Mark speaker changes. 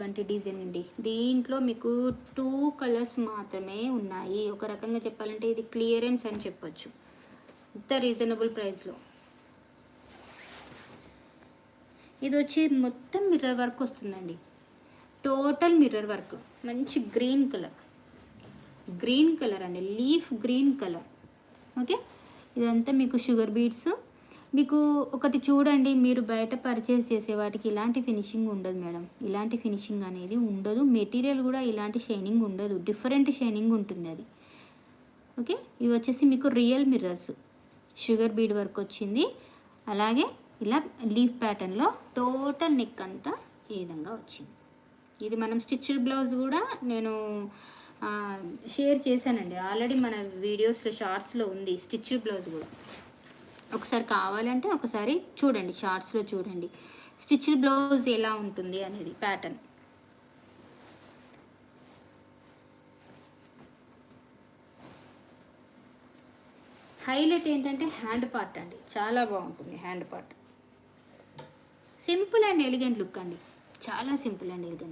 Speaker 1: వంటి డిజైన్ అండి. దీంట్లో మీకు 2 కలర్స్ మాత్రమే ఉన్నాయి. ఒక రకంగా చెప్పాలంటే ఇది క్లియరెన్స్ అని చెప్పొచ్చు. ఇంత రీజనబుల్ ప్రైస్లో. ఇది వచ్చి మొత్తం మిర్రర్ వర్క్ వస్తుందండి. Total mirror work. మంచి గ్రీన్ కలర్ అండి, లీఫ్ గ్రీన్ కలర్. ఓకే, ఇదంతా మీకు షుగర్ బీడ్స్. మీకు ఒకటి చూడండి, మీరు బయట పర్చేస్ చేసే వాటికి ఇలాంటి ఫినిషింగ్ ఉండదు మేడం. ఇలాంటి ఫినిషింగ్ అనేది ఉండదు. మెటీరియల్ కూడా ఇలాంటి షైనింగ్ ఉండదు, డిఫరెంట్ షైనింగ్ ఉంటుంది అది. ఓకే, ఇవి వచ్చేసి మీకు real mirrors. Sugar bead work వచ్చింది. అలాగే ఇలా లీఫ్ ప్యాటర్న్లో టోటల్ నెక్ అంతా ఈ విధంగా వచ్చింది. ఇది మనం స్టిచ్డ్ బ్లౌజ్ కూడా నేను షేర్ చేశానండి ఆల్రెడీ, మన వీడియోస్లో షార్ట్స్లో ఉంది స్టిచ్డ్ బ్లౌజ్ కూడా. ఒకసారి కావాలంటే ఒకసారి చూడండి, షార్ట్స్లో చూడండి స్టిచ్డ్ బ్లౌజ్ ఎలా ఉంటుంది అనేది ప్యాటర్న్. హైలైట్ ఏంటంటే హ్యాండ్ పార్ట్ అండి, చాలా బాగుంటుంది hand part. Simple and elegant look అండి, చాలా సింపుల్ అండ్ ఎలిగెంట్.